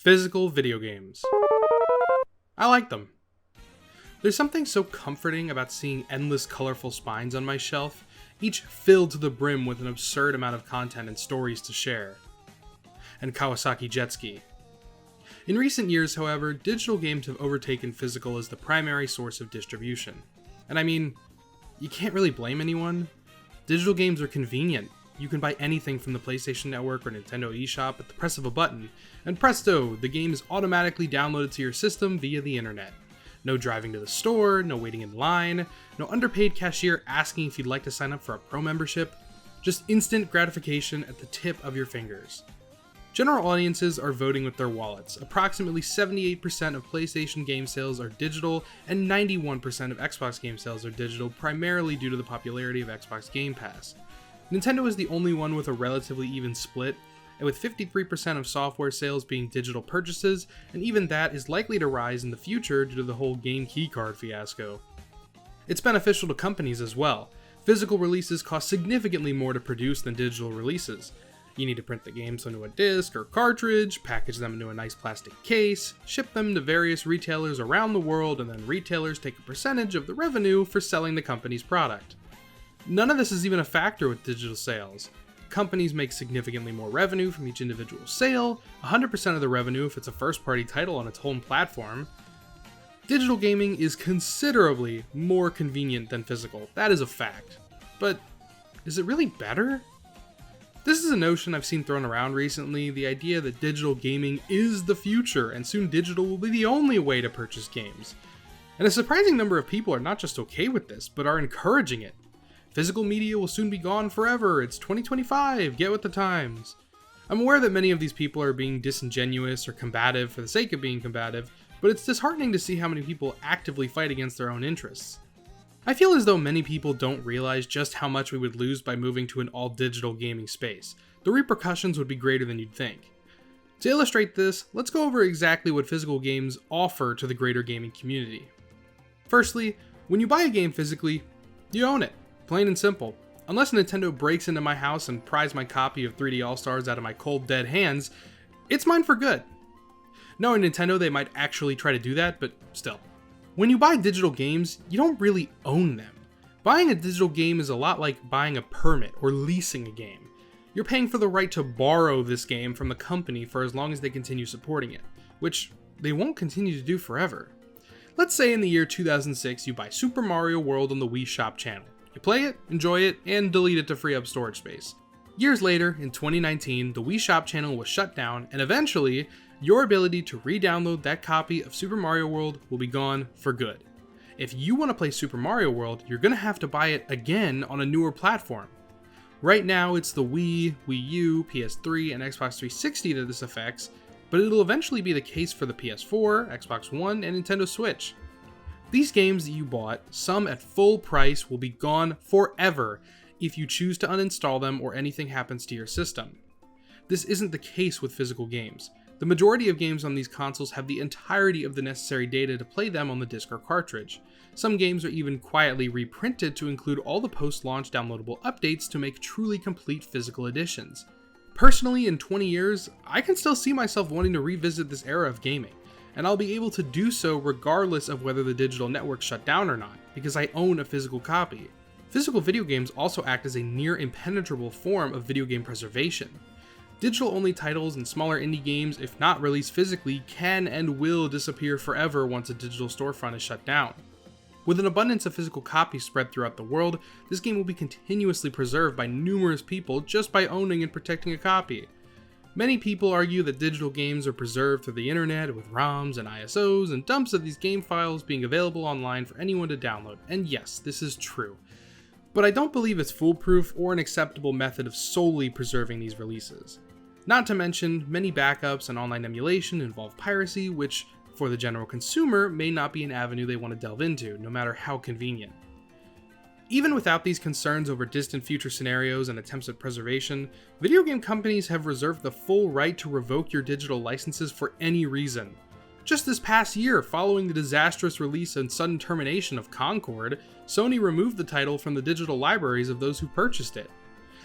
Physical video games. I like them. There's something so comforting about seeing endless colorful spines on my shelf, each filled to the brim with an absurd amount of content and stories to share. And Kawasaki jet ski. In recent years, however, digital games have overtaken physical as the primary source of distribution. And I mean, you can't really blame anyone. Digital games are convenient. You can buy anything from the PlayStation Network or Nintendo eShop at the press of a button, and presto, the game is automatically downloaded to your system via the internet. No driving to the store, no waiting in line, no underpaid cashier asking if you'd like to sign up for a pro membership, just instant gratification at the tip of your fingers. General audiences are voting with their wallets. Approximately 78% of PlayStation game sales are digital, and 91% of Xbox game sales are digital, primarily due to the popularity of Xbox Game Pass. Nintendo is the only one with a relatively even split, and with 53% of software sales being digital purchases, and even that is likely to rise in the future due to the whole game keycard fiasco. It's beneficial to companies as well. Physical releases cost significantly more to produce than digital releases. You need to print the games onto a disc or cartridge, package them into a nice plastic case, ship them to various retailers around the world, and then retailers take a percentage of the revenue for selling the company's product. None of this is even a factor with digital sales. Companies make significantly more revenue from each individual sale, 100% of the revenue if it's a first-party title on its home platform. Digital gaming is considerably more convenient than physical, that is a fact. But is it really better? This is a notion I've seen thrown around recently, the idea that digital gaming is the future, and soon digital will be the only way to purchase games. And a surprising number of people are not just okay with this, but are encouraging it. Physical media will soon be gone forever, it's 2025, get with the times. I'm aware that many of these people are being disingenuous or combative for the sake of being combative, but it's disheartening to see how many people actively fight against their own interests. I feel as though many people don't realize just how much we would lose by moving to an all-digital gaming space. The repercussions would be greater than you'd think. To illustrate this, let's go over exactly what physical games offer to the greater gaming community. Firstly, when you buy a game physically, you own it. Plain and simple. Unless Nintendo breaks into my house and pries my copy of 3D All-Stars out of my cold dead hands, it's mine for good. Knowing Nintendo, they might actually try to do that, but still. When you buy digital games, you don't really own them. Buying a digital game is a lot like buying a permit or leasing a game. You're paying for the right to borrow this game from the company for as long as they continue supporting it, which they won't continue to do forever. Let's say in the year 2006 you buy Super Mario World on the Wii Shop channel. You play it, enjoy it, and delete it to free up storage space. Years later, in 2019, the Wii Shop channel was shut down, and eventually, your ability to re-download that copy of Super Mario World will be gone for good. If you want to play Super Mario World, you're going to have to buy it again on a newer platform. Right now, it's the Wii, Wii U, PS3, and Xbox 360 that this affects, but it'll eventually be the case for the PS4, Xbox One, and Nintendo Switch. These games that you bought, some at full price, will be gone forever if you choose to uninstall them or anything happens to your system. This isn't the case with physical games. The majority of games on these consoles have the entirety of the necessary data to play them on the disc or cartridge. Some games are even quietly reprinted to include all the post-launch downloadable updates to make truly complete physical editions. Personally, in 20 years, I can still see myself wanting to revisit this era of gaming. And I'll be able to do so regardless of whether the digital network shut down or not, because I own a physical copy. Physical video games also act as a near impenetrable form of video game preservation. Digital-only titles and smaller indie games, if not released physically, can and will disappear forever once a digital storefront is shut down. With an abundance of physical copies spread throughout the world, this game will be continuously preserved by numerous people just by owning and protecting a copy. Many people argue that digital games are preserved through the internet with ROMs and ISOs and dumps of these game files being available online for anyone to download, and yes, this is true. But I don't believe it's foolproof or an acceptable method of solely preserving these releases. Not to mention, many backups and online emulation involve piracy, which, for the general consumer, may not be an avenue they want to delve into, no matter how convenient. Even without these concerns over distant future scenarios and attempts at preservation, video game companies have reserved the full right to revoke your digital licenses for any reason. Just this past year, following the disastrous release and sudden termination of Concord, Sony removed the title from the digital libraries of those who purchased it.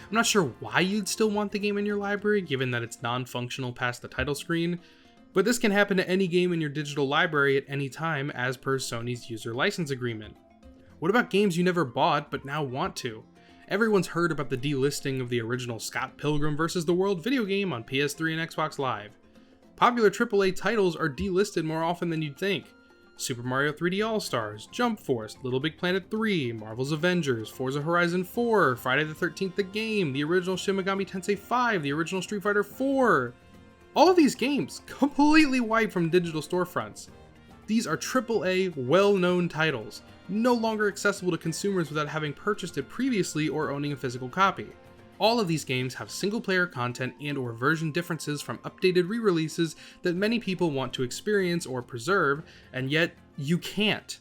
I'm not sure why you'd still want the game in your library, given that it's non-functional past the title screen, But this can happen to any game in your digital library at any time as per Sony's user license agreement. What about games you never bought but now want to? Everyone's heard about the delisting of the original Scott Pilgrim vs. the World video game on PS3 and Xbox Live. Popular AAA titles are delisted more often than you'd think. Super Mario 3D All-Stars, Jump Force, Little Big Planet 3, Marvel's Avengers, Forza Horizon 4, Friday the 13th the game, the original Shin Megami Tensei 5, the original Street Fighter 4. All of these games completely wiped from digital storefronts. These are AAA, well-known titles, no longer accessible to consumers without having purchased it previously or owning a physical copy. All of these games have single-player content and or version differences from updated re-releases that many people want to experience or preserve, and yet you can't.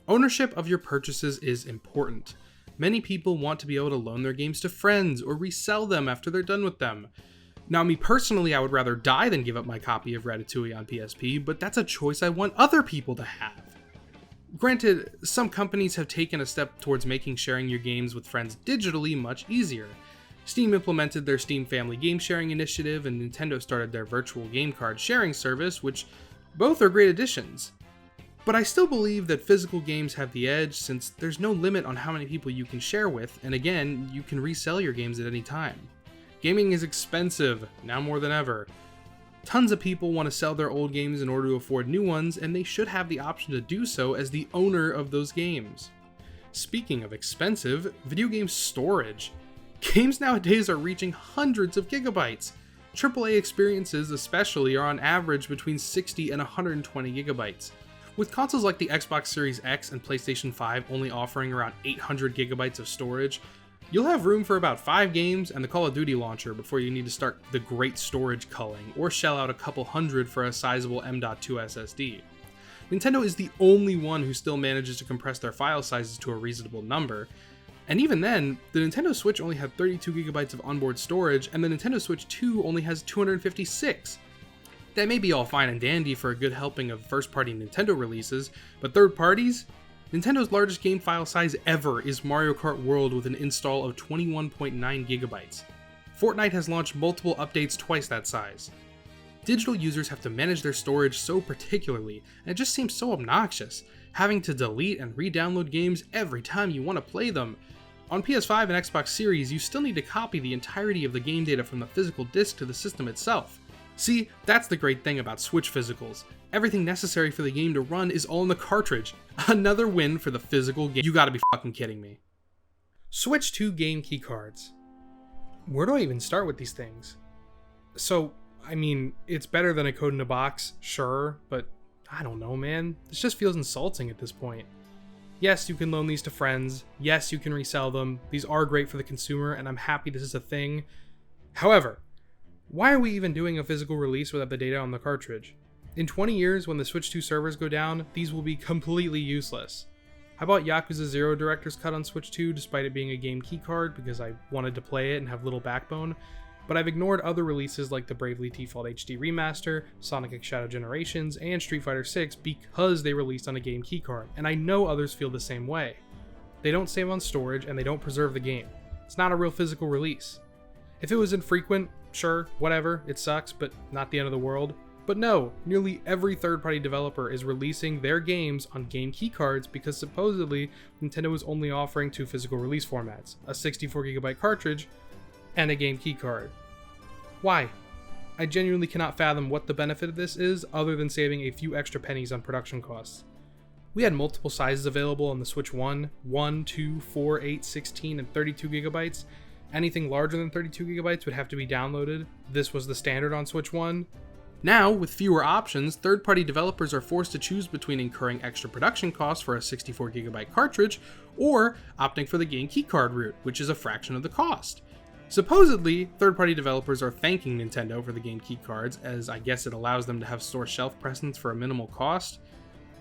Ownership of your purchases is important. Many people want to be able to loan their games to friends or resell them after they're done with them. Now, me personally, I would rather die than give up my copy of Ratatouille on PSP, but that's a choice I want other people to have. Granted, some companies have taken a step towards making sharing your games with friends digitally much easier. Steam implemented their Steam Family Game Sharing initiative, and Nintendo started their virtual game card sharing service, which both are great additions. But I still believe that physical games have the edge since there's no limit on how many people you can share with, and again, you can resell your games at any time. Gaming is expensive, now more than ever. Tons of people want to sell their old games in order to afford new ones, and they should have the option to do so as the owner of those games. Speaking of expensive, video game storage. Games nowadays are reaching hundreds of gigabytes. AAA experiences especially are on average between 60 and 120 gigabytes. With consoles like the Xbox Series X and PlayStation 5 only offering around 800 gigabytes of storage, you'll have room for about 5 games and the Call of Duty launcher before you need to start the great storage culling or shell out a couple hundred for a sizable M.2 SSD. Nintendo is the only one who still manages to compress their file sizes to a reasonable number, and even then, the Nintendo Switch only had 32 gigabytes of onboard storage, and the Nintendo Switch 2 only has 256. That may be all fine and dandy for a good helping of first-party Nintendo releases, but third parties? Nintendo's largest game file size ever is Mario Kart World with an install of 21.9 gigabytes. Fortnite has launched multiple updates twice that size. Digital users have to manage their storage so particularly, and it just seems so obnoxious, having to delete and re-download games every time you want to play them. On PS5 and Xbox Series, you still need to copy the entirety of the game data from the physical disc to the system itself. See, that's the great thing about Switch physicals. Everything necessary for the game to run is all in the cartridge. Another win for the physical game. You gotta be fucking kidding me. Switch 2 game keycards. Where do I even start with these things? So, I mean, it's better than a code in a box, sure, but I don't know, man. This just feels insulting at this point. Yes, you can loan these to friends. Yes, you can resell them. These are great for the consumer, and I'm happy this is a thing. However, why are we even doing a physical release without the data on the cartridge? In 20 years, when the Switch 2 servers go down, these will be completely useless. I bought Yakuza 0 Director's Cut on Switch 2 despite it being a game keycard because I wanted to play it and have little backbone, but I've ignored other releases like the Bravely Default HD Remaster, Sonic X Shadow Generations, and Street Fighter 6 because they released on a game keycard, and I know others feel the same way. They don't save on storage and they don't preserve the game. It's not a real physical release. If it was infrequent, sure, whatever, it sucks, but not the end of the world. But no, nearly every third-party developer is releasing their games on game keycards because supposedly Nintendo is only offering 2 physical release formats, a 64GB cartridge and a game keycard. Why? I genuinely cannot fathom what the benefit of this is other than saving a few extra pennies on production costs. We had multiple sizes available on the Switch 1, 2, 4, 8, 16, and 32GB. Anything larger than 32GB would have to be downloaded. This was the standard on Switch 1. Now, with fewer options, third-party developers are forced to choose between incurring extra production costs for a 64GB cartridge or opting for the game keycard route, which is a fraction of the cost. Supposedly, third-party developers are thanking Nintendo for the game keycards, as I guess it allows them to have store shelf presence for a minimal cost.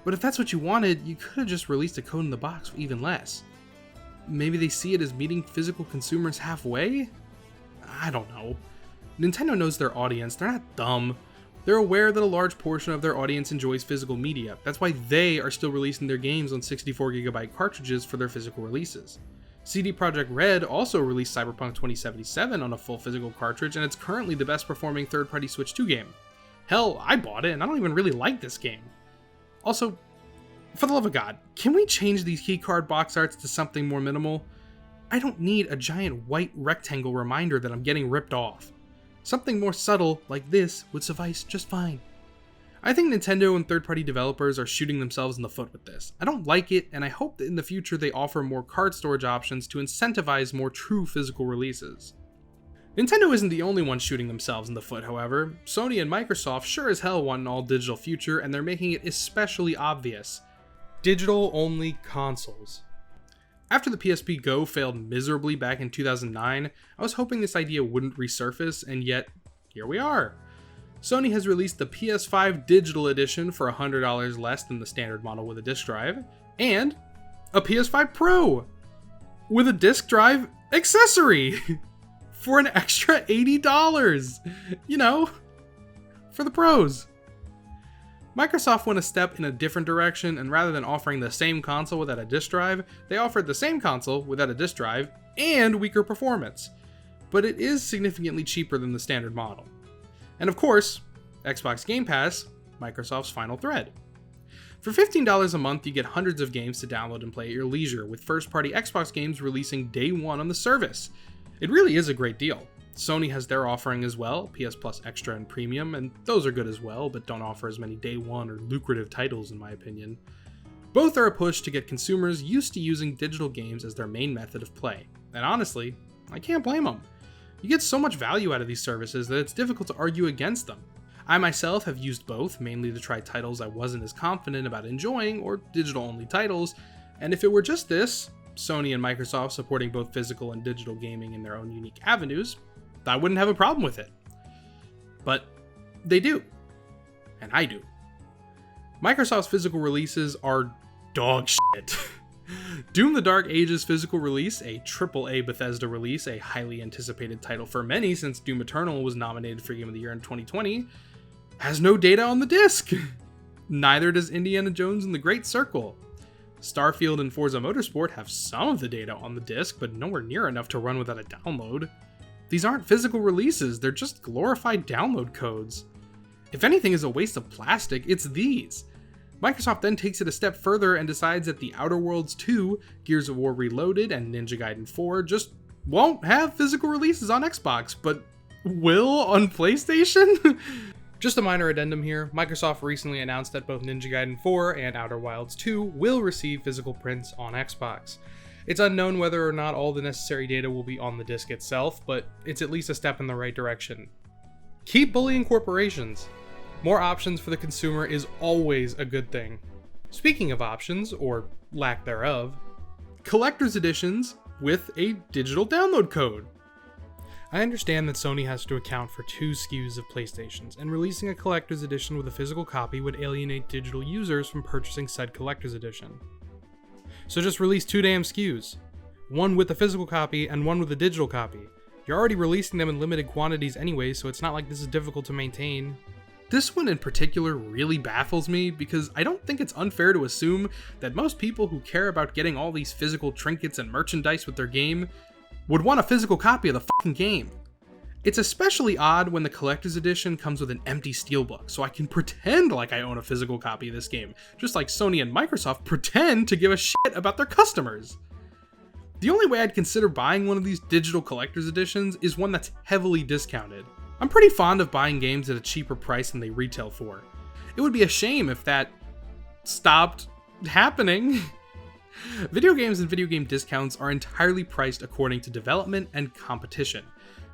But if that's what you wanted, you could have just released a code in the box for even less. Maybe they see it as meeting physical consumers halfway? I don't know. Nintendo knows their audience, they're not dumb. They're aware that a large portion of their audience enjoys physical media. That's why they are still releasing their games on 64GB cartridges for their physical releases. CD Projekt Red also released Cyberpunk 2077 on a full physical cartridge, and it's currently the best performing third-party Switch 2 game. Hell, I bought it and I don't even really like this game. Also, for the love of God, can we change these keycard box arts to something more minimal? I don't need a giant white rectangle reminder that I'm getting ripped off. Something more subtle like this would suffice just fine. I think Nintendo and third-party developers are shooting themselves in the foot with this. I don't like it, and I hope that in the future they offer more card storage options to incentivize more true physical releases. Nintendo isn't the only one shooting themselves in the foot, however. Sony and Microsoft sure as hell want an all-digital future, and they're making it especially obvious. Digital-only consoles. After the PSP Go failed miserably back in 2009, I was hoping this idea wouldn't resurface, and yet, here we are. Sony has released the PS5 Digital Edition for $100 less than the standard model with a disc drive, and a PS5 Pro with a disc drive accessory for an extra $80. You know, for the pros. Microsoft went a step in a different direction, and rather than offering the same console without a disc drive, they offered the same console without a disc drive and weaker performance. But it is significantly cheaper than the standard model. And of course, Xbox Game Pass, Microsoft's final thread. For $15 a month, you get hundreds of games to download and play at your leisure, with first-party Xbox games releasing day one on the service. It really is a great deal. Sony has their offering as well, PS Plus Extra and Premium, and those are good as well, but don't offer as many day one or lucrative titles in my opinion. Both are a push to get consumers used to using digital games as their main method of play, and honestly, I can't blame them. You get so much value out of these services that it's difficult to argue against them. I myself have used both, mainly to try titles I wasn't as confident about enjoying, or digital-only titles, and if it were just this, Sony and Microsoft supporting both physical and digital gaming in their own unique avenues, I wouldn't have a problem with it. But they do. And I do. Microsoft's physical releases are dog shit. Doom the Dark Ages physical release, a AAA Bethesda release, a highly anticipated title for many since Doom Eternal was nominated for Game of the Year in 2020, has no data on the disc. Neither does Indiana Jones and the Great Circle. Starfield and Forza Motorsport have some of the data on the disc, but nowhere near enough to run without a download. These aren't physical releases, they're just glorified download codes. If anything is a waste of plastic, it's these. Microsoft then takes it a step further and decides that The Outer Worlds 2, Gears of War Reloaded, and Ninja Gaiden 4 just won't have physical releases on Xbox, but will on PlayStation? Just a minor addendum here, Microsoft recently announced that both Ninja Gaiden 4 and Outer Wilds 2 will receive physical prints on Xbox. It's unknown whether or not all the necessary data will be on the disc itself, but it's at least a step in the right direction. Keep bullying corporations. More options for the consumer is always a good thing. Speaking of options, or lack thereof, collector's editions with a digital download code. I understand that Sony has to account for 2 SKUs of PlayStations, and releasing a collector's edition with a physical copy would alienate digital users from purchasing said collector's edition. So just release 2 damn SKUs. One with a physical copy and one with a digital copy. You're already releasing them in limited quantities anyway, so it's not like this is difficult to maintain. This one in particular really baffles me because I don't think it's unfair to assume that most people who care about getting all these physical trinkets and merchandise with their game would want a physical copy of the fucking game. It's especially odd when the collector's edition comes with an empty steelbook, so I can pretend like I own a physical copy of this game, just like Sony and Microsoft pretend to give a shit about their customers. The only way I'd consider buying one of these digital collector's editions is one that's heavily discounted. I'm pretty fond of buying games at a cheaper price than they retail for. It would be a shame if that stopped happening. Video games and video game discounts are entirely priced according to development and competition.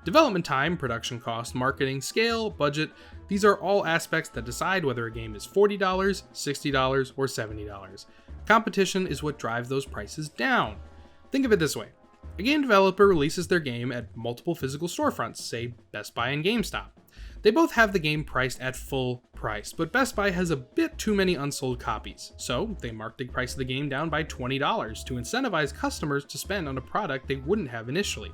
Development time, production cost, marketing, scale, budget, these are all aspects that decide whether a game is $40, $60, or $70. Competition is what drives those prices down. Think of it this way. A game developer releases their game at multiple physical storefronts, say Best Buy and GameStop. They both have the game priced at full price, but Best Buy has a bit too many unsold copies, so they mark the price of the game down by $20 to incentivize customers to spend on a product they wouldn't have initially.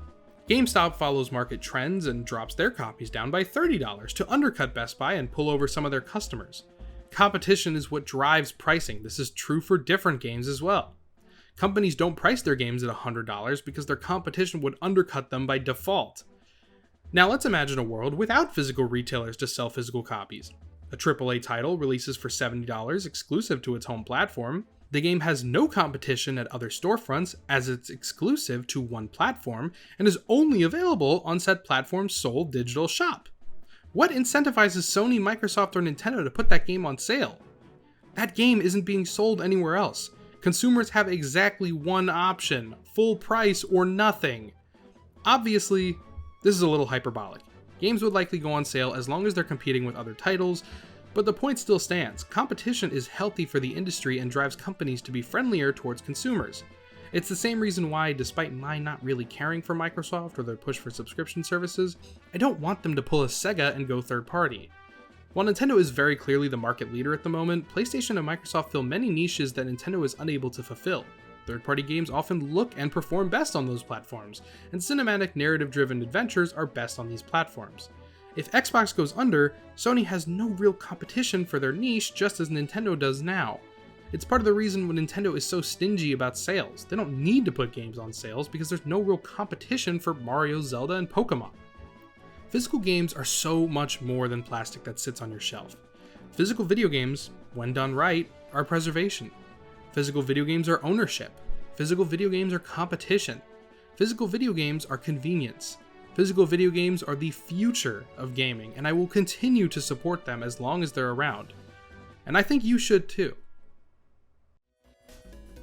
GameStop follows market trends and drops their copies down by $30 to undercut Best Buy and pull over some of their customers. Competition is what drives pricing. This is true for different games as well. Companies don't price their games at $100 because their competition would undercut them by default. Now let's imagine a world without physical retailers to sell physical copies. A AAA title releases for $70 exclusive to its home platform. The game has no competition at other storefronts as it's exclusive to one platform and is only available on said platform's sole digital shop. What incentivizes Sony, Microsoft, or Nintendo to put that game on sale? That game isn't being sold anywhere else. Consumers have exactly one option: full price or nothing. Obviously, this is a little hyperbolic. Games would likely go on sale as long as they're competing with other titles, but the point still stands. Competition is healthy for the industry and drives companies to be friendlier towards consumers. It's the same reason why, despite my not really caring for Microsoft or their push for subscription services, I don't want them to pull a Sega and go third party. While Nintendo is very clearly the market leader at the moment, PlayStation and Microsoft fill many niches that Nintendo is unable to fulfill. Third-party games often look and perform best on those platforms, and cinematic narrative-driven adventures are best on these platforms. If Xbox goes under, Sony has no real competition for their niche, just as Nintendo does now. It's part of the reason when Nintendo is so stingy about sales. They don't need to put games on sales because there's no real competition for Mario, Zelda, and Pokemon. Physical games are so much more than plastic that sits on your shelf. Physical video games, when done right, are preservation. Physical video games are ownership. Physical video games are competition. Physical video games are convenience. Physical video games are the future of gaming, and I will continue to support them as long as they're around. And I think you should too.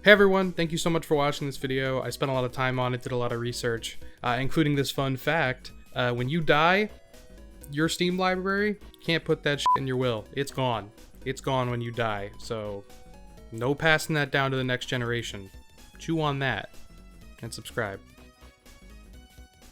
Hey everyone, thank you so much for watching this video. I spent a lot of time on it, did a lot of research, including this fun fact. When you die, your Steam library, can't put that shit in your will. It's gone. It's gone when you die, so no passing that down to the next generation. Chew on that, and subscribe.